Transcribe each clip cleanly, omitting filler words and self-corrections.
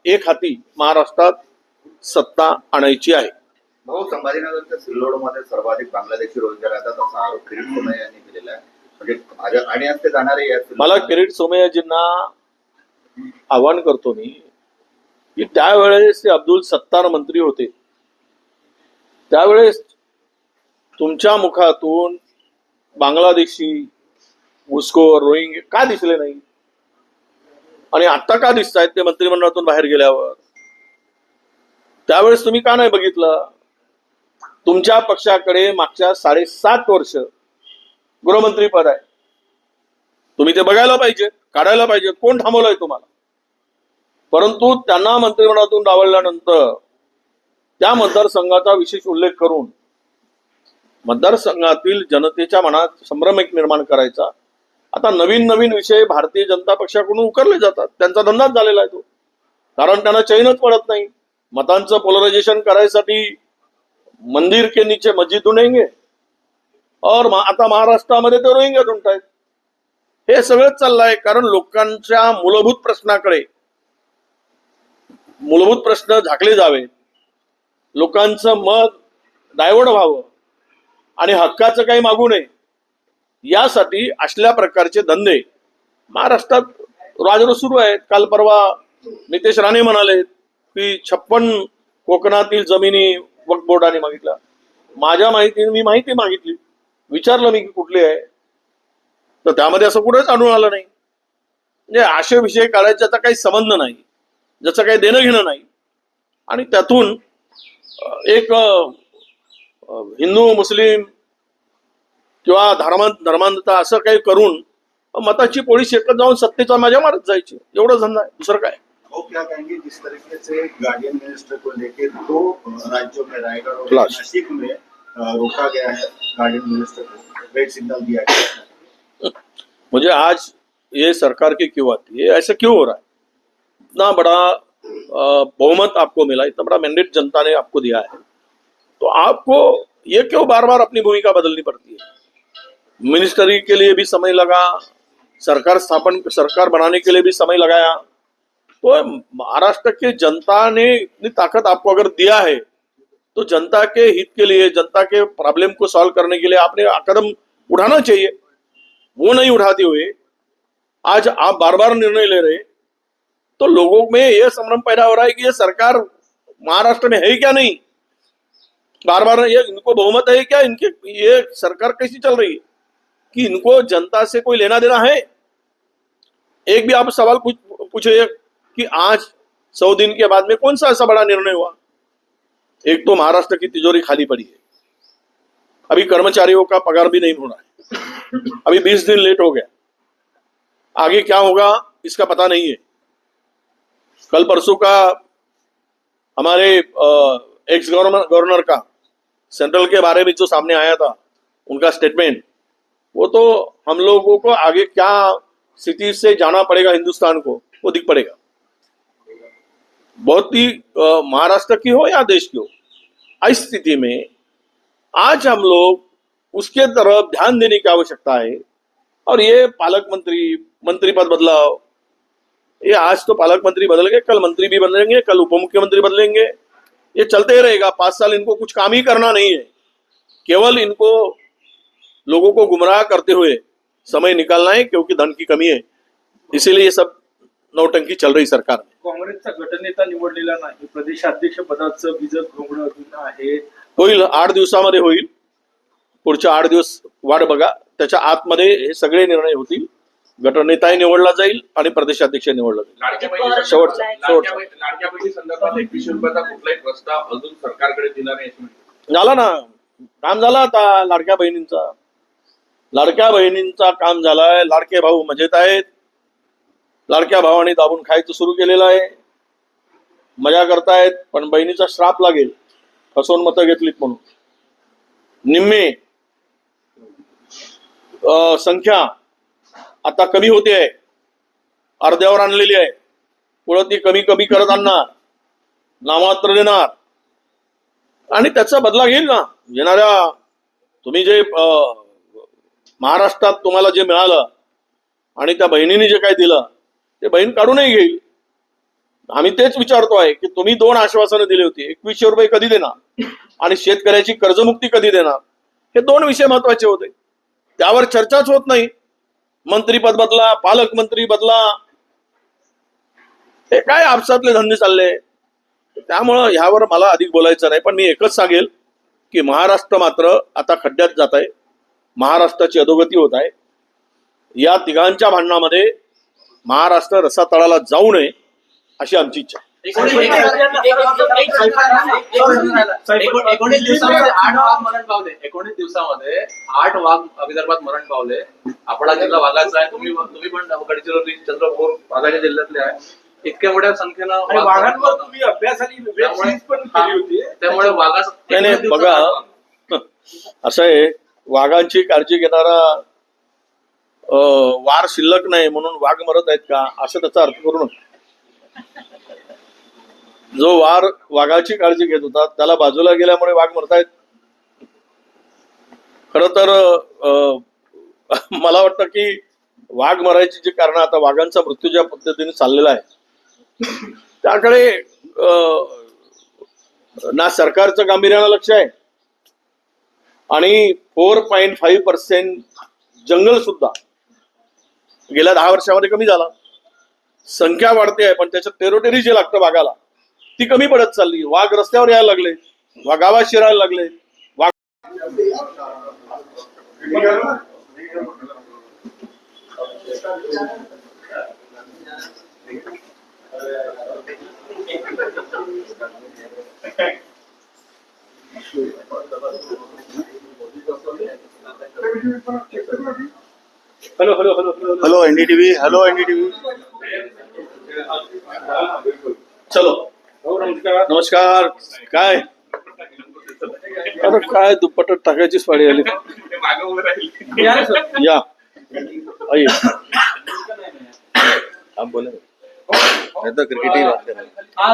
एक हाती महाराष्ट्रात सत्ता आणायची आहे. भाऊ, संभाजीनगरच्या सिल्लोडमध्ये सर्वाधिक बांगलादेशी रोजगार येतात असा आरोप किरीट सोमय्या यांनी केलेला आहे. म्हणजे आणि आज ते जाणारे मला किरीट सोमय्याजींना आवाहन करतो मी की त्यावेळेस ते अब्दुल सत्तार मंत्री होते, त्यावेळेस तुमच्या मुखातून बांगलादेशी, घुसखोर, रोहिंग्या का दिसले नाही आणि आता का दिसत आहेत ते मंत्रिमंडळातून बाहेर गेल्यावर? त्यावेळेस तुम्ही का नाही बघितलं? तुमच्या पक्षाकडे मागच्या 7.5 वर्ष गृहमंत्री पद आहे, तुम्ही ते बघायला पाहिजे, काढायला पाहिजे. कोण थांबवलंय तुम्हाला? परंतु त्यांना मंत्रिमंडळातून डावलल्यानंतर त्या मतदारसंघाचा विशेष उल्लेख करून मतदारसंघातील जनतेच्या मनात संभ्रम एक निर्माण करायचा. आता नवीन नवीन विषय भारतीय जनता पक्षाकडून उकरले जातात. त्यांचा धंदाच झालेला आहे तो, कारण त्यांना चैनच पडत नाही. मतांचं पोलरायझेशन करायसाठी मंदिर के नीचे मस्जिद ढूंढेंगे और आता महाराष्ट्रामध्ये ते रोहिंग्या ढूंढतायत. हे सगळंच चाललंय कारण लोकांच्या मूलभूत प्रश्न झाकले जावे, लोकांचं मत डायव्हर्ट व्हावं आणि हक्काचं काही मागू नये, यासाठी असल्या प्रकारचे धंदे महाराष्ट्रात राजरोस सुरू आहेत. काल परवा नितेश राणे म्हणाले की 56 कोकणातील जमिनी वक्फ बोर्डाने मागितल्या. माझ्या माहितीने मी माहिती मागितली, विचारलं मी की कुठली आहे, तर त्यामध्ये असं कुठेच आढळून आलं नाही. म्हणजे असे विषय काढायचा काही संबंध नाही, ज्याचं काही देणं घेणं नाही. आणि त्यातून एक हिंदू मुस्लिम किंवा धर्मांधता असं काही करून मताची पोळी शेकत जाऊन सत्तेचा मजा मारत जायची, एवढं धंदा आहे, दुसरं काय. वो क्या कहेंगे जिस तरीके से गार्डियन मिनिस्टर को लेकर 2 राज्यों में रायगढ़ और नासिक में रोका गया है, गार्डियन मिनिस्टर को रेड सिग्नल दिया गया है. मुझे आज ये सरकार की क्यों आती है, ऐसा क्यों हो रहा है? इतना बड़ा बहुमत आपको मिला, इतना बड़ा मैंडेट जनता ने आपको दिया है, तो आपको ये क्यों बार बार अपनी भूमिका बदलनी पड़ती है? मिनिस्ट्री के लिए भी समय लगा, सरकार बनाने के लिए भी समय लगाया. तो महाराष्ट्र की जनता ने इतनी ताकत आपको अगर दिया है तो जनता के हित के लिए, जनता के प्रॉब्लम को सॉल्व करने के लिए आपने कदम उठाना चाहिए. वो नहीं उठाते हुए आज आप बार बार निर्णय ले रहे, तो लोगों में यह संभ्रम पैदा हो रहा है कि ये सरकार महाराष्ट्र में है क्या नहीं. बार बार ये इनको बहुमत है क्या, इनके ये सरकार कैसी चल रही है कि इनको जनता से कोई लेना देना है? एक भी आप सवाल पूछिए कि आज 100 दिन के बाद में कौन सा ऐसा बड़ा निर्णय हुआ? एक तो महाराष्ट्र की तिजोरी खाली पड़ी है, अभी कर्मचारियों का पगार भी नहीं होना है, अभी 20 दिन लेट हो गया, आगे क्या होगा इसका पता नहीं है. कल परसों का हमारे एक्स गवर्नर का सेंट्रल के बारे में जो सामने आया था, उनका स्टेटमेंट, वो तो हम लोगों को आगे क्या स्थिति से जाना पड़ेगा हिंदुस्तान को, वो दिख पड़ेगा. बहुत ही महाराष्ट्र की हो या देश की हो, इस स्थिति में आज हम लोग उसके तरफ ध्यान देने की आवश्यकता है. और ये पालक मंत्री पद बदलाव, ये आज तो पालक मंत्री बदल गए, कल मंत्री भी बदलेंगे, कल उप मुख्यमंत्री बदलेंगे, ये चलते ही रहेगा. 5 साल इनको कुछ काम ही करना नहीं है, केवल इनको लोगों को गुमराह करते हुए समय निकालना है, क्योंकि धन की कमी है, इसीलिए ये सब नौटंकी चल रही सरकार में. काँग्रेसचा गटनेता निवडलेला नाही, प्रदेशाध्यक्ष पदाचं बिजत घोंगडं अजून आहे. होईल, 8 दिवसामध्ये होईल. पुढच्या 8 दिवस वाट बघा, त्याच्या आतमध्ये हे सगळे निर्णय होतील. गटनेताही निवडला जाईल आणि प्रदेशाध्यक्ष निवडला जाईल. शेवटचा लाडक्या बहिणी संदर्भात 21 रुपयाचा कुठलाही प्रस्ताव अजून सरकारकडे दिला नाही झाला ना, काम झालं आता लाडक्या बहिणींचा काम झालाय. लाडके भाऊ मजेत आहेत, लाडक्या भावाने दाबून खायचं सुरू केलेलं आहे, मजा करतायत. पण बहिणीचा श्राप लागेल, फसवून मतं घेतलीत म्हणून. निम्मे संख्या आता कमी होते आहे, अर्ध्यावर आणलेली आहे. पुढे ती कमी कमी करत आणणार, नामात्र देणार आणि त्याचा बदला घेईल ना. येणाऱ्या तुम्ही जे महाराष्ट्रात तुम्हाला जे मिळालं आणि त्या बहिणीने जे काही दिलं ते बहीण काढूनही घेईल. आम्ही तेच विचारतो आहे की तुम्ही 2 आश्वासनं दिली होती, 2100 रुपये कधी देणार आणि शेतकऱ्याची कर्जमुक्ती कधी देणार, हे 2 विषय महत्वाचे होते. त्यावर चर्चाच होत नाही. मंत्रीपद बदला, पालकमंत्री बदला, हे काय आपसातले धंदे चालले. त्यामुळं ह्यावर मला अधिक बोलायचं नाही, पण मी एकच सांगेल की महाराष्ट्र मात्र आता खड्ड्यात जात आहे. महाराष्ट्राची अधोगती होत आहे. या तिघांच्या भांडणामध्ये महाराष्ट्र रसातळाला जाऊ नये अशी आमची इच्छा आहे. 19 दिवसामध्ये 8 वाघ मरण पावले. 19 दिवसामध्ये 8 वाघ विदर्भात मरण पावले. आपला जिल्हा वाघाचा आहे. तुम्ही पण गडचिरोली, चंद्रपूर वाघाच्या जिल्ह्यातले आहे. इतक्या मोठ्या संख्येनं आणि वाघांवर तुम्ही अभ्यास आणि वेब सिरीज पण केली होती. त्यामुळे वाघाचं नाही बघा, असं आहे, वाघांची काळजी घेणारा वार शिल्लक नाही म्हणून वाघ मरत आहेत का, असं त्याचा अर्थ करू नका. जो वार वाघाची काळजी घेत होता त्याला बाजूला गेल्यामुळे वाघ मरतायत. खर तर मला वाटतं की वाघ मरायची जी कारण आता वाघांचा मृत्यू ज्या पद्धतीने चाललेला आहे त्याकडे ना सरकारचं गांभीर्यानं लक्ष आहे आणि 4.5% जंगल सुद्धा गेल्या 10 वर्षामध्ये कमी झाला. संख्या वाढते आहे पण त्याच्यात टेरोटेरी जे लागतं वाघाला ती कमी पडत चालली. वाघ रस्त्यावर यायला लागले, वाघ गावात शिरायला लागले. वाघ हॅलो एनडीटीव्ही, हॅलो एनडीटीव्ही. चलो, हो, नमस्कार. नमस्कार. काय आता काय दुपट्ट टाकायचीच पाळी आली. या रे सर. या आइए, आप बोले. नाही तर क्रिकेटही बात करेल.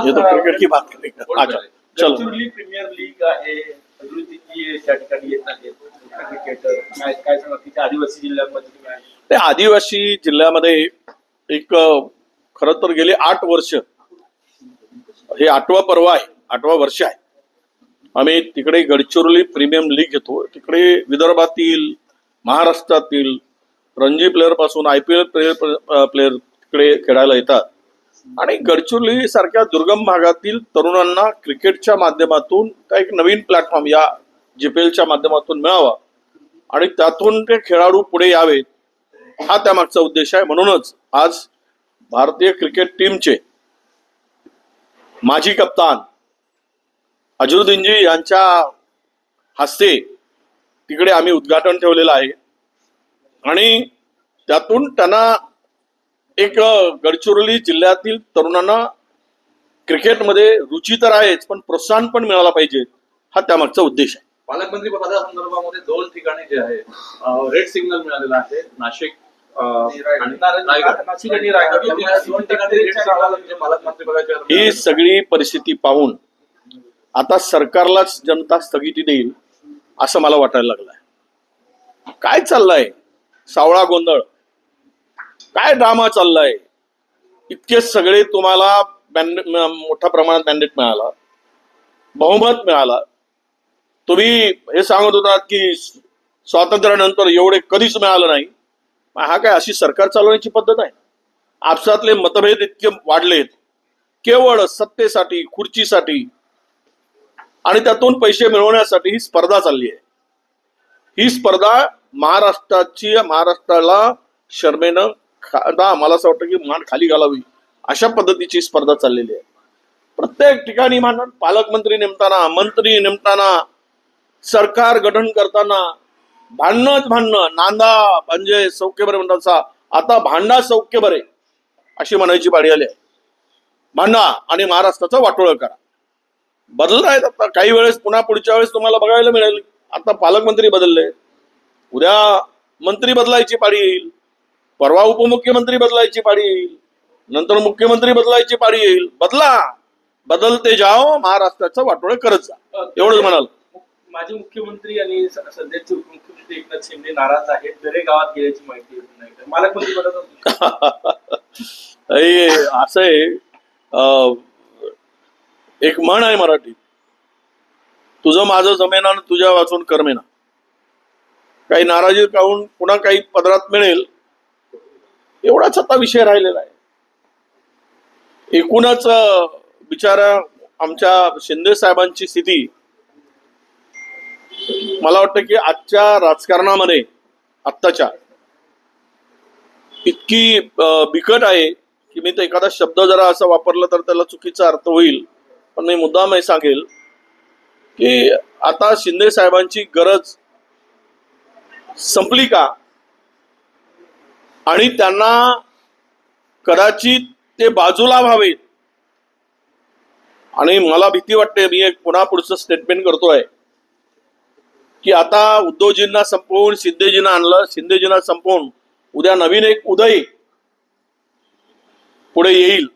ये तो क्रिकेट की बात करेंगे. अच्छा चलो. गडचिरोली प्रीमियर लीग आहे. अभिवृद्धीची त्या ठिकाणी येत आहेत क्रिकेटर. काय सांगा तिथे आदिवासी जिल्ह्यांमध्ये तुम्ही आहे. ते आदिवासी जिल्ह्यामध्ये एक खरं तर गेली 8 वर्ष, हे 8वं पर्व आहे, 8वं वर्ष आहे. आम्ही तिकडे गडचिरोली प्रीमियम लीग घेतो. तिकडे विदर्भातील, महाराष्ट्रातील रणजी प्लेअर पासून IPL प्लेअर तिकडे खेळायला येतात आणि गडचिरोली सारख्या दुर्गम भागातील तरुणांना क्रिकेटच्या माध्यमातून एक नवीन प्लॅटफॉर्म या GPLच्या माध्यमातून मिळावा आणि त्यातून ते खेळाडू पुढे यावेत, हा त्यामागचा उद्देश आहे. म्हणूनच आज भारतीय क्रिकेट टीमचे माजी कप्तान अझरुद्दीनजी यांच्या हस्ते तिकडे आम्ही उद्घाटन ठेवलेलं आहे आणि त्यातून त्यांना एक गडचिरोली जिल्ह्यातील तरुणांना क्रिकेटमध्ये रुची तर आहेच पण प्रोत्साहन पण मिळाला पाहिजे, हा त्यामागचा उद्देश आहे. पालकमंत्री पदासंदर्भामध्ये 2 ठिकाणी जे आहे रेड सिग्नल मिळालेला आहे. नाशिक आणि रायगड. नाशिक आणि रायगड या 2 ठिकाणी रेड सिग्नल म्हणजे पालकमंत्री पदाच्या ही सगळी परिस्थिती पाहून आता सरकारलाच जनता स्थगिती देईल असं मला वाटायला लागलंय. काय चाललंय सावळा गोंधळ, काय ड्रामा चाललाय. इतके सगळे तुम्हाला मोठ्या प्रमाणात मॅन्डेट मिळाला, बहुमत मिळाला. तुम्ही हे सांगत होतात की स्वातंत्र्यानंतर एवढे कधीच मिळालं नाही. हा काय अशी सरकार चालवण्याची पद्धत आहे? आपसातले मतभेद इतके वाढलेत केवळ सत्तेसाठी, खुर्चीसाठी आणि त्यातून पैसे मिळवण्यासाठी ही स्पर्धा चालली आहे. ही स्पर्धा महाराष्ट्राला शर्मेनं मला असं वाटतं की मान खाली घालावी अशा पद्धतीची स्पर्धा चाललेली आहे. प्रत्येक ठिकाणी भांडण, पालकमंत्री नेमताना, मंत्री नेमताना, सरकार गठन करताना भांडणं. नांदा म्हणजे सौख्य बरे म्हणतात, आता भांडा सौख्य बरे अशी म्हणायची पाळी आली आहे. भांडा आणि महाराष्ट्राचं वाटोळं करा. बदलत आहेत आता काही वेळेस. पुन्हा पुढच्या वेळेस तुम्हाला बघायला मिळेल आता पालकमंत्री बदलले, उद्या मंत्री बदलायची पाळी येईल, परवा उपमुख्यमंत्री बदलायची पाळी येईल, नंतर मुख्यमंत्री बदलायची पाळी येईल. बदलते जाओ, महाराष्ट्राचं वाटोळं करत जा, एवढंच म्हणाल. माजी मुख्यमंत्री आणि सध्याचे उपमुख्यमंत्री एकनाथ शिंदे नाराज आहेत. दरेक गावात गेल्याची माहिती येत नाही. पालकमंत्री पदाचा असं आहे एक म्हण आहे मराठी, तुझं माझं जमेना आणि तुझ्या वाचून करमेना. काही नाराजी काढून पुन्हा काही पदरात मिळेल एवढाच आता विषय राहिलेला आहे. एकूणच बिचारा आमच्या शिंदे साहेबांची स्थिती मला वाटतं की आजच्या राजकारणामध्ये आत्ताच्या इतकी बिकट आहे की मी तर एखादा शब्द जरा असा वापरला तर त्याला चुकीचा अर्थ होईल, पण मी मुद्दाम हे सांगेल की आता शिंदे साहेबांची गरज संपली का, आणि त्यांना कदाचित ते बाजूला व्हावेत. आणि मला भीती वाटते, मी एक पुन्हा पुढचं स्टेटमेंट करतोय की आता उद्धवजींना संपवून शिंदेजींना आणलं, शिंदेजींना संपवून उद्या नवीन एक उदय पुढे येईल.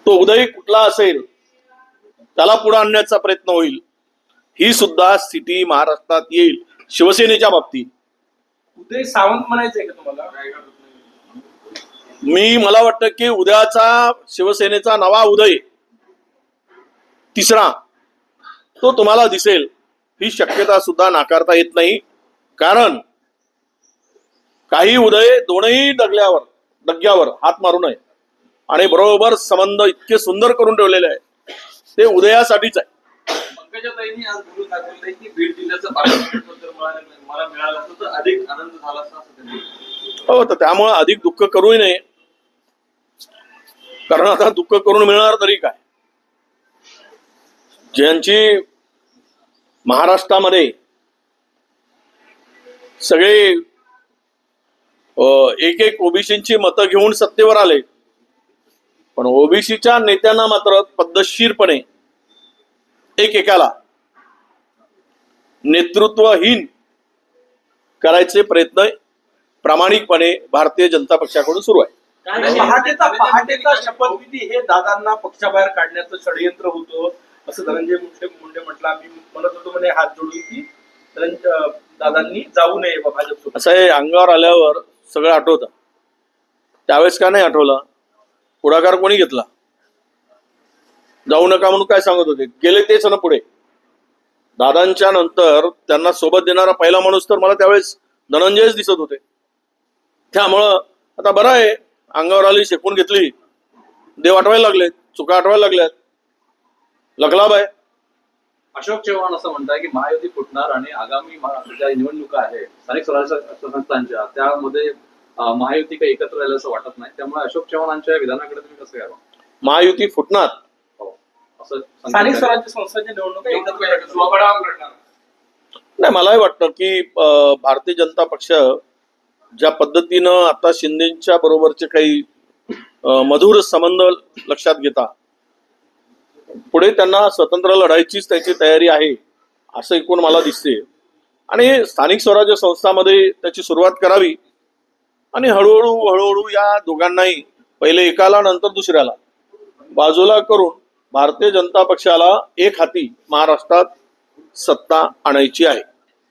तो उदय कुठला असेल त्याला पुढे आणण्याचा प्रयत्न होईल. ही सुद्धा स्थिती महाराष्ट्रात येईल शिवसेनेच्या बाबतीत. उदय सावंत म्हणायचंय का तुम्हाला? मला वाटतं की उद्याचा शिवसेनेचा नवा उदय तिसरा तो तुम्हाला दिसेल. ही शक्यता सुद्धा नाकारता येत नाही, कारण काही उदय दोनही डग्यावर हात मारू नये आणि बरोबर संबंध इतके सुंदर करून ठेवलेले आहे ते उदयासाठीच आहे. पंकजाताईंनी आज बोलून दाखवलंय की बीड जिल्ह्याचं पालकमंत्री जर मला मिळालं असतं तर अधिक आनंद झाला असता असं त्यांनी. हो, तर त्यामुळे अधिक दुःख करूही नये, कारण आता दुःख करून मिळणार तरी काय. ज्यांची महाराष्ट्रामध्ये सगळे एक एक ओबीसीची मतं घेऊन सत्तेवर आले, पण ओबीसीच्या नेत्यांना मात्र पद्धतशीरपणे एकेकाला नेतृत्वहीन करायचे प्रयत्न प्रामाणिकपणे भारतीय जनता पक्षाकडून सुरू आहे. पहाटेचा शपथविधी हे दादांना पक्षाबाहेर काढण्याचं षडयंत्र होतं असं धनंजय मुंडे म्हटलं. आम्ही म्हणत होतो म्हणे हात जोडून की दादांनी जाऊ नये भाजप. असं हे अंगावर आल्यावर सगळं आठवतं. त्यावेळेस का नाही आठवलं? पुढाकार कोणी घेतला? जाऊ नका म्हणून काय सांगत होते, गेले तेच ना पुढे. दादांच्या नंतर त्यांना सोबत देणारा पहिला माणूस तर मला त्यावेळेस धनंजयच दिसत होते. त्यामुळं आता बरं आहे, अंगावर आली, शेकून घेतली, देव आठवायला लागले, चुका आठवायला लागल्यात, लखलाभ आहे. अशोक चव्हाण असं म्हणताय की महायुती फुटणार आणि आगामी ज्या निवडणुका आहे स्थानिक स्वराज्य संस्थांच्या त्यामध्ये महायुती काही एकत्र राहिलं असं वाटत नाही. त्यामुळे अशोक चव्हाणांच्या विधानाकडे तुम्ही कसं घ्यावं? महायुती फुटणार असं स्थानिक स्वराज्य संस्थांच्या निवडणुका एकत्र नाही. मलाही वाटतं की भारतीय जनता पक्ष ज्या पद्धतीनं आता शिंदेच्या बरोबरचे काही मधुर संबंध लक्षात घेता पुढे त्यांना स्वतंत्र लढायचीच त्याची तयारी आहे असं एकूण मला दिसते. आणि स्थानिक स्वराज्य संस्थांमध्ये त्याची सुरुवात करावी आणि हळूहळू या दोघांनाही पहिले एकाला नंतर दुसऱ्याला बाजूला करून भारतीय जनता पक्षाला एक हाती महाराष्ट्रात सत्ता आणायची आहे.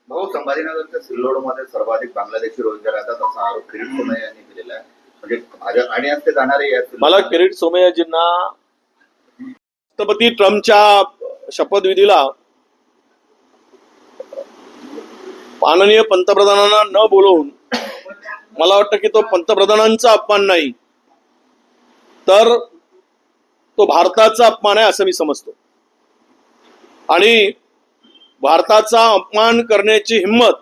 भाऊ, संभाजीनगरच्या सिल्लोडमध्ये सर्वाधिक बांगलादेशी रोजगार येतात असा आरोप किरीट सोमय्या यांनी केलेला आहे. म्हणजे आणि ते जाणारे मला किरीट सोमय्याजींना राष्ट्रपती ट्रम्पच्या शपथविधीला माननीय पंतप्रधानांना न बोलवून मला वाटतं की तो पंतप्रधानांचा अपमान नाही तर तो भारताचा अपमान आहे असं मी समजतो. आणि भारताचा अपमान करण्याची हिंमत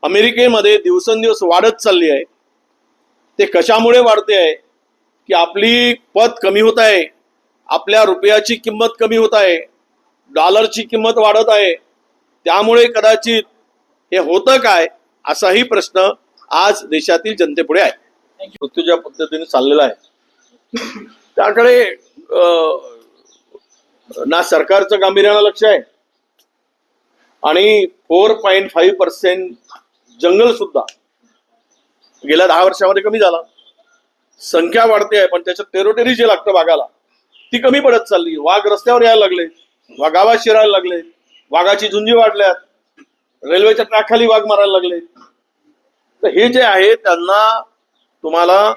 अमेरिकेमध्ये दिवसेंदिवस वाढत चालली आहे. ते कशामुळे वाढते आहे की आपली पत कमी होत आहे, आपल्या रुपयाची किंमत कमी होत आहे, डॉलरची किंमत वाढत आहे. त्यामुळे कदाचित हे होतं काय असाही प्रश्न आज देशातील जनतेपुढे आहे. मृत्यूच्या पद्धतीने चाललेला आहे त्याकडे ना सरकारचं गांभीर्यानं लक्ष आहे आणि 4.5% जंगल सुद्धा गेल्या 10 वर्षामध्ये कमी झाला. संख्या वाढते आहे पण त्याच्यात टेरोटेरी जे लागतं वाघाला ती कमी पडत चालली. वाघ रस्त्यावर यायला लागले, गावात शिरायला लागले, वाघाची झुंजी वाढल्यात, रेल्वेच्या ट्रॅकखाली वाघ मारायला लागले. तर हे जे आहे त्यांना तुम्हाला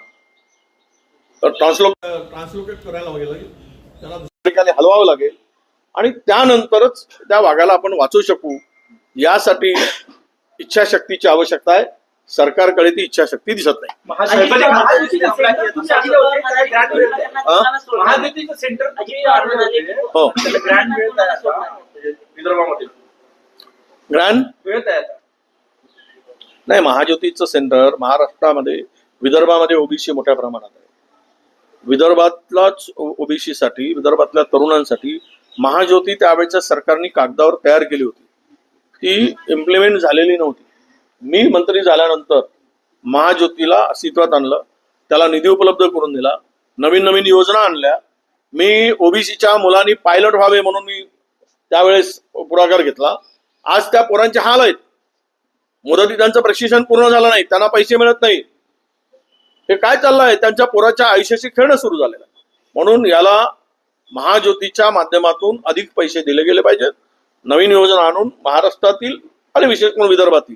ट्रान्सलोकेट करायला लागेल, त्याला दुसऱ्या ठिकाणी हलवावं लागेल आणि त्यानंतरच त्या वाघाला आपण वाचवू शकू. यासाठी इच्छाशक्तीची आवश्यकता आहे. सरकारकडे ती इच्छाशक्ती दिसत नाही. महायुतीचं सेंटर हो, ग्रँड मिळत आहे आता विदर्भामध्ये, ग्रँड मिळत आहे आता. नाही, महाज्योतीचं सेंटर महाराष्ट्रामध्ये, विदर्भामध्ये ओबीसी मोठ्या प्रमाणात आहे. विदर्भातलाच ओबीसी साठी, विदर्भातल्या तरुणांसाठी महाज्योती त्यावेळेच्या सरकारने कागदावर तयार केली होती, ती इम्प्लिमेंट झालेली नव्हती. मी मंत्री झाल्यानंतर महाज्योतीला अस्तित्वात आणलं, त्याला निधी उपलब्ध करून दिला, नवीन नवीन योजना आणल्या. मी ओबीसीच्या मुलांनी पायलट व्हावे म्हणून मी त्यावेळेस पुढाकार घेतला. आज त्या पोरांचे हाल आहेत. मुदती त्यांचं प्रशिक्षण पूर्ण झालं नाही, त्यांना पैसे मिळत नाही. हे काय चाललं आहे? त्यांच्या पोराच्या आयुष्याशी खेळणं सुरू झालेलं आहे. म्हणून याला महाज्योतीच्या माध्यमातून अधिक पैसे दिले गेले पाहिजेत. नवीन योजना आणून महाराष्ट्रातील आणि विशेष करून विदर्भातील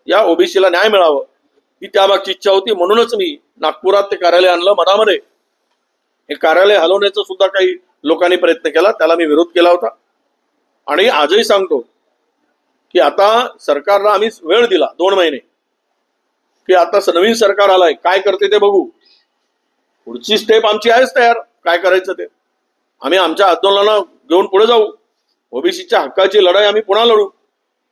या ओबीसीला न्याय मिळावं ही त्यामागची इच्छा होती. म्हणूनच मी नागपुरात ते कार्यालय आणलं. मनामध्ये हे कार्यालय हलवण्याचा सुद्धा काही लोकांनी प्रयत्न केला, त्याला मी विरोध केला होता. आणि आजही सांगतो की आता सरकारला आम्ही वेळ दिला 2 महिने, की आता नवीन सरकार आलाय, काय करते ते बघू. पुढची स्टेप आमची आहेच तयार, काय करायचं ते. आम्ही आमच्या आंदोलनाला घेऊन पुढे जाऊ. ओबीसीच्या हक्काची लढाई आम्ही पुन्हा लढू.